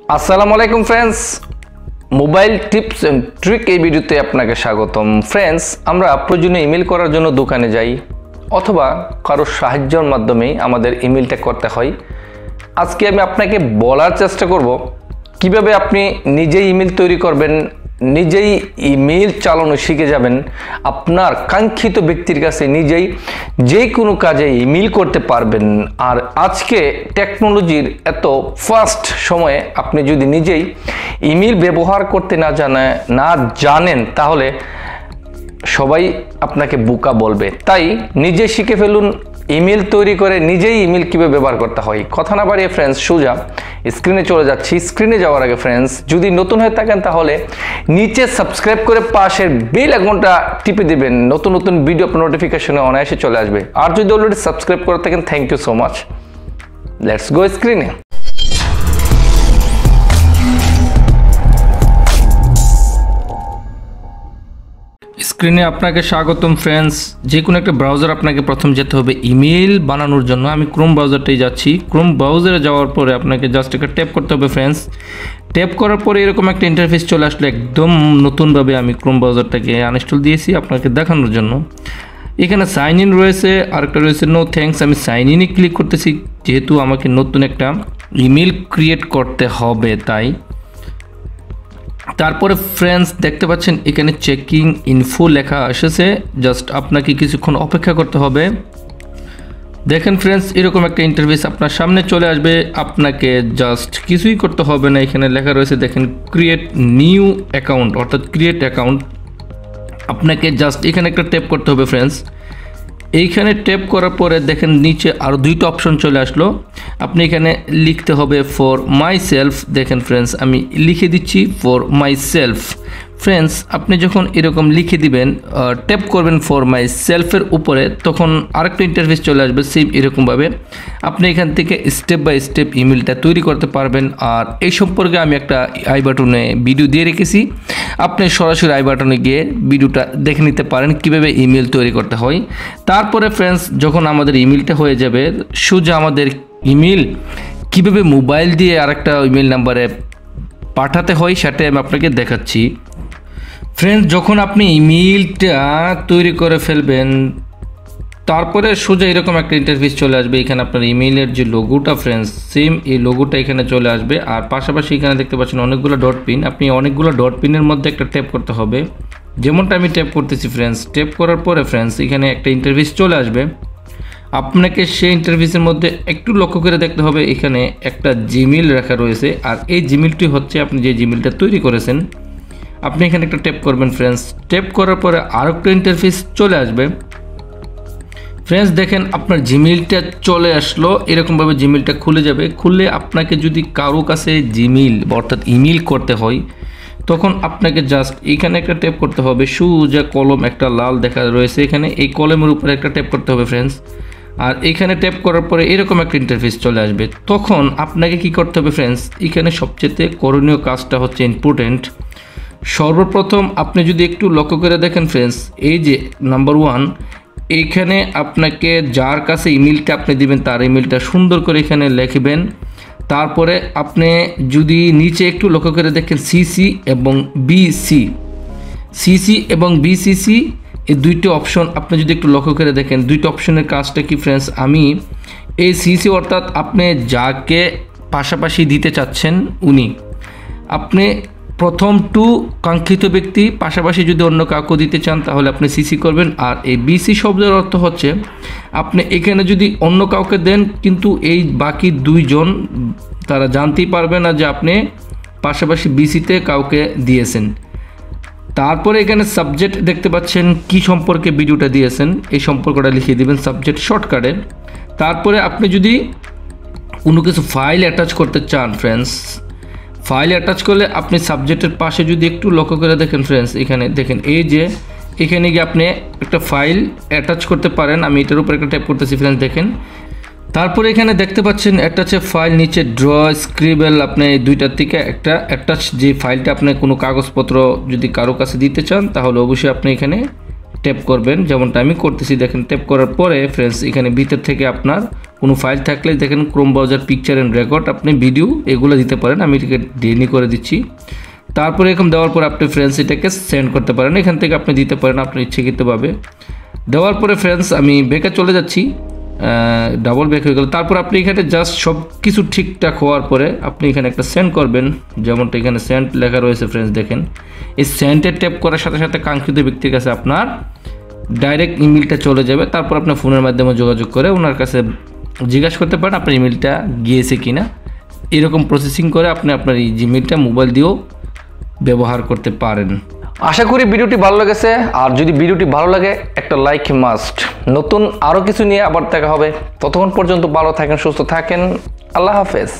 আসসালামু আলাইকুম friends, mobile tips and trick এই ভিডিওতে আপনাকে স্বাগতম। ফ্রেন্ডস, আমরা প্রয়োজনীয় ইমেল করার জন্য দোকানে যাই অথবা কারো সাহায্যের মাধ্যমে আমাদের ইমেলটা করতে হয়। আজকে আমি আপনাকে বলার চেষ্টা করব কিভাবে আপনি নিজেই ইমেল তৈরি করবেন, নিজেই ইমেল চালানো শিখে যাবেন, আপনার কাঙ্ক্ষিত ব্যক্তির কাছে নিজেই যে কোনো কাজে ইমেল করতে পারবেন। আর আজকে টেকনোলজির এত ফাস্ট সময়ে আপনি যদি নিজেই ইমেল ব্যবহার করতে না জানেন তাহলে সবাই আপনাকে বোকা বলবে। তাই নিজে শিখে ফেলুন ইমেল তৈরি করে নিজেই ইমেল কীভাবে ব্যবহার করতে হয়। কথা না বাড়িয়ে ফ্রেন্ডস সোজা স্ক্রিনে চলে যাচ্ছি। স্ক্রিনে যাওয়ার আগে ফ্রেন্ডস যদি নতুন হয়ে থাকেন তাহলে নিচে সাবস্ক্রাইব করে পাশের বেল আইকনটা টিপে দিবেন, নতুন নতুন ভিডিও আপনার নোটিফিকেশনে অনায়াসে চলে আসবে। আর যদি অলরেডি সাবস্ক্রাইব করে থাকেন thank you so much. Let's go স্ক্রিনে। স্ক্রিনে আপনাকে স্বাগতম ফ্রেন্ডস। যে কোনো একটা ব্রাউজার আপনাকে প্রথম যেতে হবে ইমেল বানানোর জন্য। আমি ক্রোম ব্রাউজারটাই যাচ্ছি। ক্রোম ব্রাউজারে যাওয়ার পরে আপনাকে জাস্ট একটা ট্যাপ করতে হবে ফ্রেন্ডস। ট্যাপ করার পরে এরকম একটা ইন্টারফেস চলে আসলে একদম নতুনভাবে আমি ক্রোম ব্রাউজারটাকে আনইনস্টল দিয়েছি আপনাকে দেখানোর জন্য। এখানে সাইন ইন রয়েছে, আরেকটা রয়েছে নো থ্যাঙ্কস। আমি সাইন ইনে ক্লিক করতেছি যেহেতু আমাকে নতুন একটা ইমেল ক্রিয়েট করতে হবে তাই। তারপরে ফ্রেন্ডস দেখতে পাচ্ছেন এখানে চেকিং ইনফো লেখা এসেছে, জাস্ট আপনাকে কিছুক্ষণ অপেক্ষা করতে হবে। দেখেন ফ্রেন্ডস এরকম একটা ইন্টারফেস আপনার সামনে চলে আসবে, আপনাকে জাস্ট কিছুই করতে হবে না। এখানে লেখা রয়েছে দেখেন ক্রিয়েট নিউ অ্যাকাউন্ট অর্থাৎ ক্রিয়েট অ্যাকাউন্ট। আপনাকে জাস্ট এখানে একটা ট্যাপ করতে হবে ফ্রেন্ডস। এইখানে ট্যাপ করার পরে দেখেন নিচে আরও দুইটা অপশন চলে আসলো। আপনি এখানে লিখতে হবে ফর মাই সেলফ। দেখেন ফ্রেন্ডস আমি লিখে দিচ্ছি ফর মাই সেলফ। ফ্রেন্ডস আপনি যখন এরকম লিখে দিবেন ট্যাপ করবেন ফর মাই সেলফের উপরে, তখন আরেকটা ইন্টারফেস চলে আসবে সেম এরকমভাবে। আপনি এখান থেকে স্টেপ বাই স্টেপ ইমেলটা তৈরি করতে পারবেন। আর এই সম্পর্কে আমি একটা আই বাটনে ভিডিও দিয়ে রেখেছি, আপনি সরাসরি আই বাটনে গিয়ে ভিডিওটা দেখে নিতে পারেন কীভাবে ইমেল তৈরি করতে হয়। তারপরে ফ্রেন্ডস যখন আমাদের ইমেলটা হয়ে যাবে সোজা আমাদের ইমেল কীভাবে মোবাইল দিয়ে আরেকটা ইমেল নাম্বারে পাঠাতে হয় সেটা আমি আপনাকে দেখাচ্ছি। ফ্রেন্ডস যখন আপনি ইমেলটা তৈরি করে ফেলবেন তারপরে সোজা এরকম একটা ইন্টারফেস চলে আসবে। এখানে আপনার ইমেইলের যে লোগোটা ফ্রেন্ডস সেম এই লোগোটা এখানে চলে আসবে। আর পাশাপাশি এখানে দেখতে পাচ্ছেন অনেকগুলো ডট পিন, আপনি অনেকগুলো ডট পিনের মধ্যে একটা ট্যাপ করতে হবে, যেমনটা আমি ট্যাপ করতেছি ফ্রেন্ডস। ট্যাপ করার পরে ফ্রেন্ডস এখানে একটা ইন্টারফেস চলে আসবে। আপনাকে সেই ইন্টারফেসের মধ্যে একটু লক্ষ্য করে দেখতে হবে, এখানে একটা জিমেল রাখা রয়েছে। আর এই জিমেলটি হচ্ছে আপনি যে জিমেলটা তৈরি করেছেন। আপনি এখানে একটা ট্যাপ করবেন ফ্রেন্ডস। ট্যাপ করার পরে আরেকটা ইন্টারফেস চলে আসবে। ফ্রেন্ডস দেখেন আপনার জিমেলটা চলে আসলো, এরকমভাবে জিমেলটা খুলে যাবে। খুললে আপনাকে যদি কারো কাছে জিমেল অর্থাৎ ইমেল করতে হয় তখন আপনাকে জাস্ট এখানে একটা ট্যাপ করতে হবে। সোজা কলম একটা লাল দেখা রয়েছে, এখানে এই কলমের উপরে একটা ট্যাপ করতে হবে ফ্রেন্ডস। আর এখানে ট্যাপ করার পরে এরকম একটা ইন্টারফেস চলে আসবে। তখন আপনাকে কি করতে হবে ফ্রেন্ডস, এখানে সবচেয়ে করণীয় কাজটা হচ্ছে ইম্পর্টেন্ট। সর্বপ্রথম আপনি যদি একটু লক্ষ্য করে দেখেন ফ্রেন্ডস, এই যে নাম্বার 1 এইখানে আপনাকে যার কাছে ইমেলটা আপনি দিবেন তার ইমেলটা সুন্দর করে এখানে লিখবেন। তারপরে আপনি যদি নিচে একটু লক্ষ্য করে দেখেন সিসি এবং বিসিসি এই দুইটি অপশন আপনি যদি একটু লক্ষ্য করে দেখেন, দুইটা অপশনের কাজটা কি ফ্রেন্ডস, আমি এই সিসি অর্থাৎ আপনি যাকে পাশাপাশি দিতে চাচ্ছেন উনি, আপনি প্রথম টু কাঙ্ক্ষিত ব্যক্তি, পাশাপাশি যদি অন্য কাউকে দিতে চান তাহলে আপনি সিসি করবেন। আর এই বিসি শব্দের অর্থ হচ্ছে আপনি এখানে যদি অন্য কাউকে দেন কিন্তু এই বাকি দুইজন তারা জানতেই পারবে না যে আপনি পাশাপাশি বিসিতে কাউকে দিয়েছেন। তারপরে এখানে সাবজেক্ট দেখতে পাচ্ছেন কি সম্পর্কে ভিডিওটা দিয়েছেন, এই সম্পর্কটা লিখিয়ে দেবেন সাবজেক্ট শর্টকাটে। তারপরে আপনি যদি কোনো কিছু ফাইল অ্যাটাচ করতে চান ফ্রেন্ডস, ফাইল অ্যাটাচ করলে আপনি সাবজেক্টের পাশে যদি একটু লক্ষ্য করে দেখেন ফ্রেন্ডস, এখানে দেখেন এই যে এখানে গিয়ে আপনি একটা ফাইল অ্যাটাচ করতে পারেন। আমি এটার উপর একটা ট্যাপ করতেছি ফ্রেন্ডস দেখেন। তারপরে এখানে দেখতে পাচ্ছেন অ্যাটাচে ফাইল, নিচে ড্র স্ক্রিবেল, আপনি এই দুইটার থেকে একটা অ্যাটাচ যে ফাইলটা আপনি কোনো কাগজপত্র যদি কারো কাছে দিতে চান তাহলে অবশ্যই আপনি এখানে ট্যাপ করবেন, যেমনটা আমি করতেছি। দেখেন ট্যাপ করার পরে ফ্রেন্ডস এখানে ভিতর থেকে আপনার কোনো ফাইল থাকলে দেখেন Chrome browser picture and record, আপনি ভিডিও এগুলো দিতে পারেন। আমি এটাকে ডিএনই করে দিচ্ছি। তারপরে এরকম দেওয়ার পর আপনি ফ্রেন্ডস এটাকে সেন্ড করতে পারেন, এখান থেকে আপনি দিতে পারেন আপনার ইচ্ছাকৃতভাবে। দেওয়ার পরে ফ্রেন্ডস আমি ব্যাকে চলে যাচ্ছি, ডাবল ব্যাক হয়ে গেল। তারপর আপনি এখানে জাস্ট সব কিছু ঠিকঠাক হওয়ার পরে আপনি এখানে একটা সেন্ড করবেন, যেমনটা এখানে সেন্ড লেখা রয়েছে ফ্রেন্ডস দেখেন। এই সেন্ডে ট্যাপ করার সাথে সাথে কাঙ্ক্ষিত ব্যক্তির কাছে আপনার ডাইরেক্ট ইমেলটা চলে যাবে। তারপর আপনার ফোনের মাধ্যমে যোগাযোগ করে ওনার কাছে জিজ্ঞাসা করতে পারেন আপনার ইমেলটা গিয়েছে কিনা। এরকম প্রসেসিং করে আপনি আপনার এই জিমেলটা মোবাইল দিয়েও ব্যবহার করতে পারেন। আশা করি ভিডিওটি ভালো লেগেছে, আর যদি ভিডিওটি ভালো লাগে একটা লাইক মাস্ট। নতুন আরও কিছু নিয়ে আবার দেখা হবে, ততক্ষণ পর্যন্ত ভালো থাকেন, সুস্থ থাকেন, আল্লাহ হাফেজ।